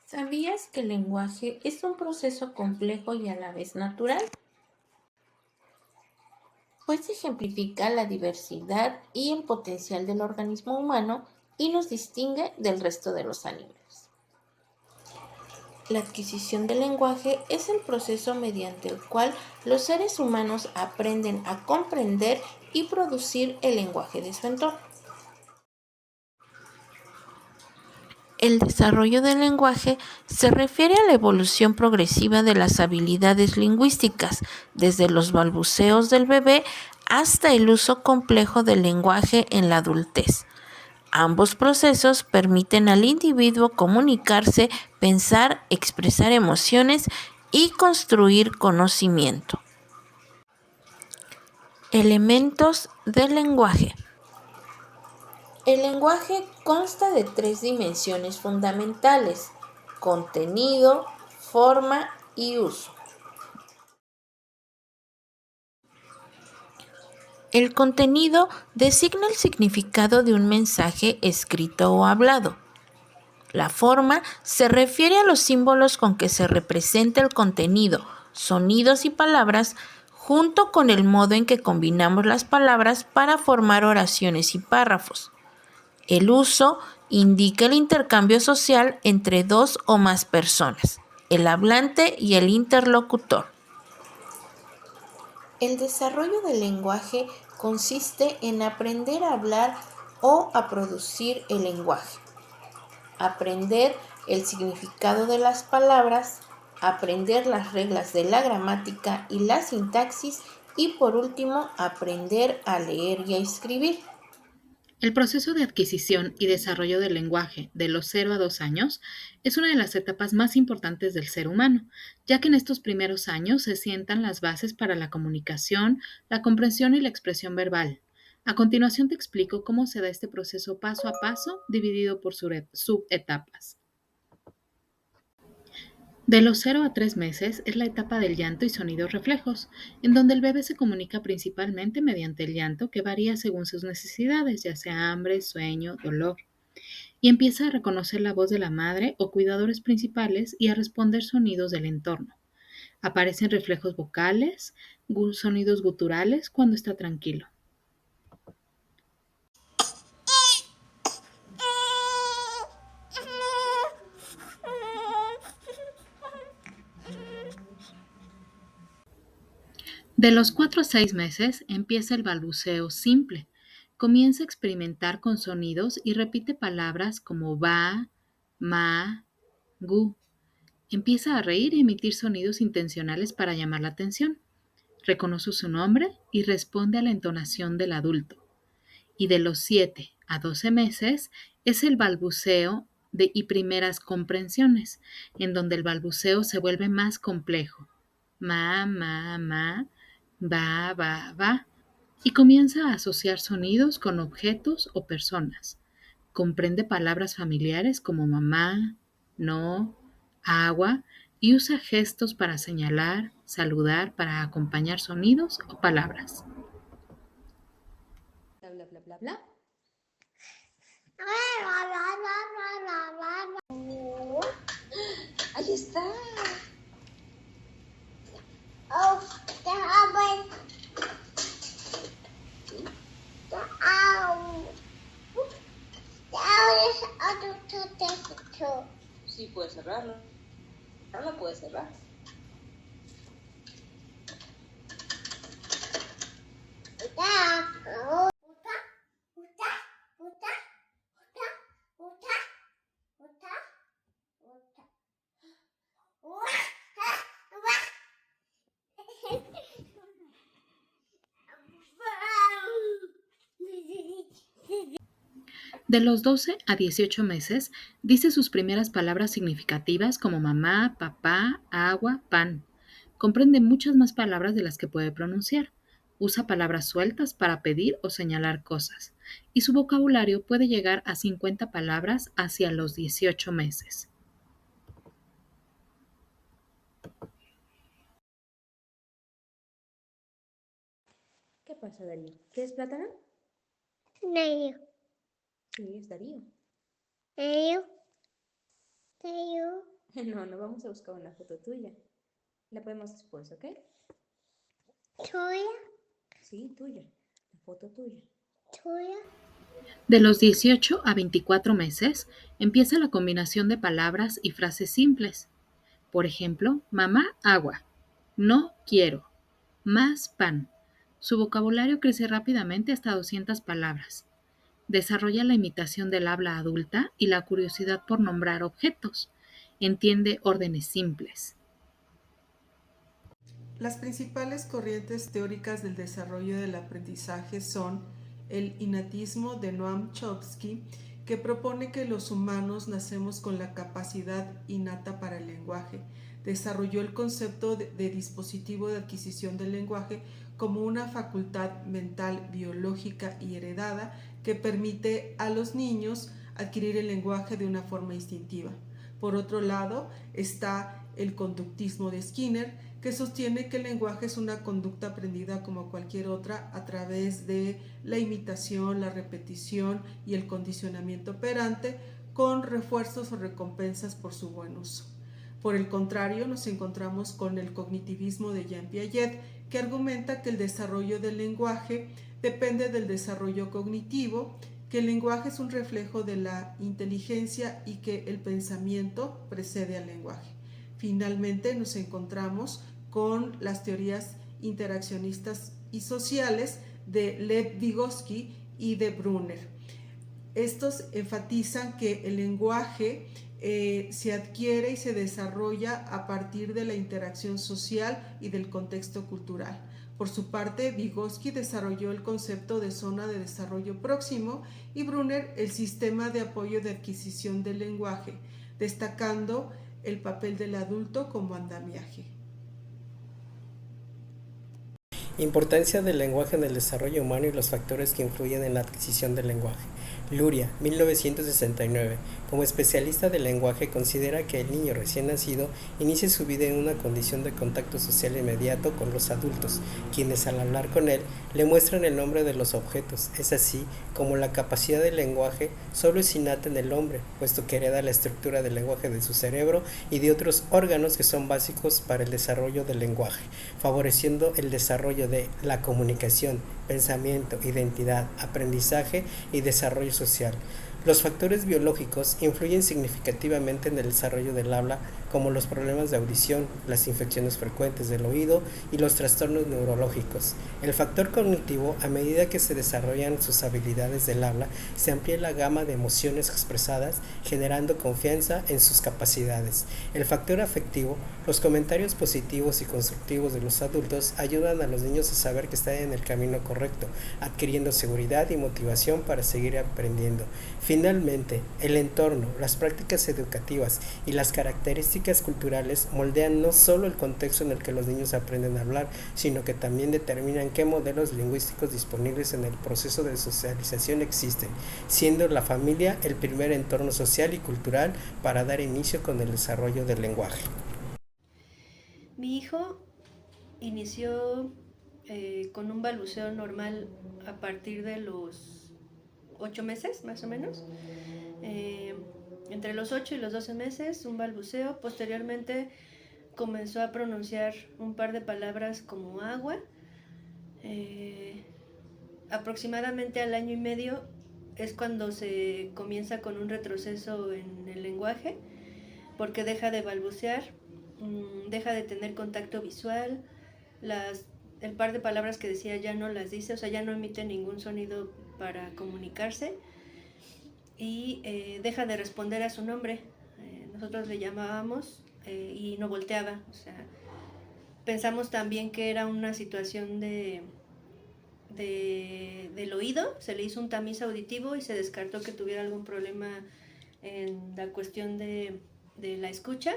¿Sabías que el lenguaje es un proceso complejo y a la vez natural? Pues ejemplifica la diversidad y el potencial del organismo humano y nos distingue del resto de los animales. La adquisición del lenguaje es el proceso mediante el cual los seres humanos aprenden a comprender y producir el lenguaje de su entorno. El desarrollo del lenguaje se refiere a la evolución progresiva de las habilidades lingüísticas, desde los balbuceos del bebé hasta el uso complejo del lenguaje en la adultez. Ambos procesos permiten al individuo comunicarse, pensar, expresar emociones y construir conocimiento. Elementos del lenguaje. El lenguaje consta de 3 dimensiones fundamentales: contenido, forma y uso. El contenido designa el significado de un mensaje escrito o hablado. La forma se refiere a los símbolos con que se representa el contenido, sonidos y palabras, junto con el modo en que combinamos las palabras para formar oraciones y párrafos. El uso indica el intercambio social entre 2 o más personas, el hablante y el interlocutor. El desarrollo del lenguaje consiste en aprender a hablar o a producir el lenguaje, aprender el significado de las palabras, aprender las reglas de la gramática y la sintaxis y, por último, aprender a leer y a escribir. El proceso de adquisición y desarrollo del lenguaje de los 0 a 2 años es una de las etapas más importantes del ser humano, ya que en estos primeros años se sientan las bases para la comunicación, la comprensión y la expresión verbal. A continuación te explico cómo se da este proceso paso a paso, dividido por subetapas. De los 0 a 3 meses es la etapa del llanto y sonidos reflejos, en donde el bebé se comunica principalmente mediante el llanto que varía según sus necesidades, ya sea hambre, sueño, dolor, y empieza a reconocer la voz de la madre o cuidadores principales y a responder sonidos del entorno. Aparecen reflejos vocales, sonidos guturales cuando está tranquilo. De los 4 a 6 meses empieza el balbuceo simple. Comienza a experimentar con sonidos y repite palabras como va, ma, gu. Empieza a reír y emitir sonidos intencionales para llamar la atención. Reconoce su nombre y responde a la entonación del adulto. Y de los 7 a 12 meses es el balbuceo y primeras comprensiones, en donde el balbuceo se vuelve más complejo. Ma, va, y comienza a asociar sonidos con objetos o personas. Comprende palabras familiares como mamá, no, agua y usa gestos para señalar, saludar, para acompañar sonidos o palabras. Bla, bla, bla, bla, bla. Ahí está. Sí, puedes cerrarlo. No lo puedes cerrar. De los 12 a 18 meses, dice sus primeras palabras significativas como mamá, papá, agua, pan. Comprende muchas más palabras de las que puede pronunciar. Usa palabras sueltas para pedir o señalar cosas. Y su vocabulario puede llegar a 50 palabras hacia los 18 meses. ¿Qué pasa, Darío? ¿Quieres plátano? Darío, Sí, es Darío. Darío, Darío. No vamos a buscar una foto tuya. La podemos después, ¿ok? ¿Tuya? Sí, tuya. La foto tuya. ¿Tuya? De los 18 a 24 meses empieza la combinación de palabras y frases simples. Por ejemplo, mamá, agua. No quiero. Más pan. Su vocabulario crece rápidamente hasta 200 palabras. Desarrolla la imitación del habla adulta y la curiosidad por nombrar objetos. Entiende órdenes simples. Las principales corrientes teóricas del desarrollo del aprendizaje son el innatismo de Noam Chomsky, que propone que los humanos nacemos con la capacidad innata para el lenguaje. Desarrolló el concepto de dispositivo de adquisición del lenguaje como una facultad mental biológica y heredada que permite a los niños adquirir el lenguaje de una forma instintiva. Por otro lado, está el conductismo de Skinner, que sostiene que el lenguaje es una conducta aprendida como cualquier otra a través de la imitación, la repetición y el condicionamiento operante con refuerzos o recompensas por su buen uso. Por el contrario, nos encontramos con el cognitivismo de Jean Piaget, que argumenta que el desarrollo del lenguaje depende del desarrollo cognitivo, que el lenguaje es un reflejo de la inteligencia y que el pensamiento precede al lenguaje. Finalmente nos encontramos con las teorías interaccionistas y sociales de Lev Vygotsky y de Brunner. Estos enfatizan que el lenguaje se adquiere y se desarrolla a partir de la interacción social y del contexto cultural. Por su parte, Vygotsky desarrolló el concepto de zona de desarrollo próximo y Brunner el sistema de apoyo de adquisición del lenguaje, destacando el papel del adulto como andamiaje. Importancia del lenguaje en el desarrollo humano y los factores que influyen en la adquisición del lenguaje. Luria, 1969. Como especialista del lenguaje, considera que el niño recién nacido inicia su vida en una condición de contacto social inmediato con los adultos, quienes al hablar con él le muestran el nombre de los objetos. Es así como la capacidad del lenguaje solo es innata en el hombre, puesto que hereda la estructura del lenguaje de su cerebro y de otros órganos que son básicos para el desarrollo del lenguaje, favoreciendo el desarrollo de la comunicación, pensamiento, identidad, aprendizaje y desarrollo social. Los factores biológicos influyen significativamente en el desarrollo del habla, como los problemas de audición, las infecciones frecuentes del oído y los trastornos neurológicos. El factor cognitivo, a medida que se desarrollan sus habilidades del habla, se amplía la gama de emociones expresadas, generando confianza en sus capacidades. El factor afectivo, los comentarios positivos y constructivos de los adultos ayudan a los niños a saber que están en el camino correcto, adquiriendo seguridad y motivación para seguir aprendiendo. Finalmente, el entorno, las prácticas educativas y las características culturales moldean no solo el contexto en el que los niños aprenden a hablar, sino que también determinan qué modelos lingüísticos disponibles en el proceso de socialización existen, siendo la familia el primer entorno social y cultural para dar inicio con el desarrollo del lenguaje. Mi hijo inició con un balbuceo normal a partir de los 8 meses, más o menos. Entre los 8 y los 12 meses, un balbuceo. Posteriormente comenzó a pronunciar un par de palabras como agua. Aproximadamente al año y medio es cuando se comienza con un retroceso en el lenguaje, porque deja de balbucear, deja de tener contacto visual, el par de palabras que decía ya no las dice, o sea, ya no emite ningún sonido para comunicarse y deja de responder a su nombre. Nosotros le llamábamos y no volteaba, o sea, pensamos también que era una situación del oído, se le hizo un tamiz auditivo y se descartó que tuviera algún problema en la cuestión de la escucha.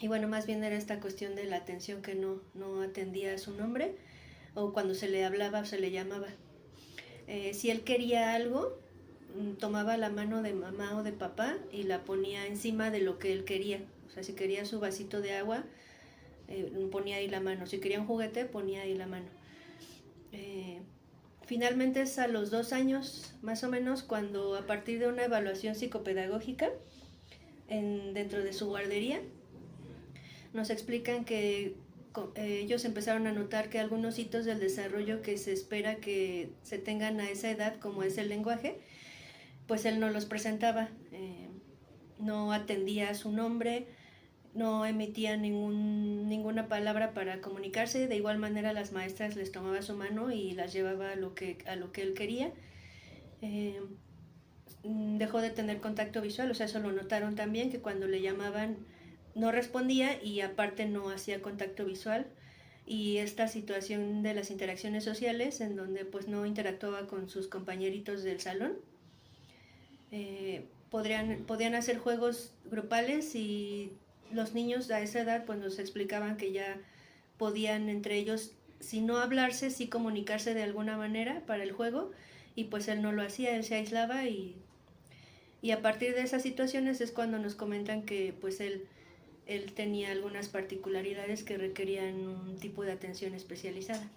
Y bueno, más bien era esta cuestión de la atención que no atendía a su nombre, o cuando se le hablaba o se le llamaba. Si él quería algo, tomaba la mano de mamá o de papá y la ponía encima de lo que él quería. O sea, si quería su vasito de agua, ponía ahí la mano. Si quería un juguete, ponía ahí la mano. Finalmente es a los 2 años, más o menos, cuando a partir de una evaluación psicopedagógica, dentro de su guardería. Nos explican que ellos empezaron a notar que algunos hitos del desarrollo que se espera que se tengan a esa edad, como es el lenguaje, pues él no los presentaba, no atendía a su nombre, no emitía ninguna palabra para comunicarse. De igual manera las maestras les tomaba su mano y las llevaba a lo que él quería. Dejó de tener contacto visual, o sea, eso lo notaron también, que cuando le llamaban no respondía y aparte no hacía contacto visual. Y esta situación de las interacciones sociales, en donde pues no interactuaba con sus compañeritos del salón, podían hacer juegos grupales, y los niños a esa edad pues nos explicaban que ya podían entre ellos, si no hablarse, sí comunicarse de alguna manera para el juego, y pues él no lo hacía, él se aislaba, y a partir de esas situaciones es cuando nos comentan que pues él tenía algunas particularidades que requerían un tipo de atención especializada.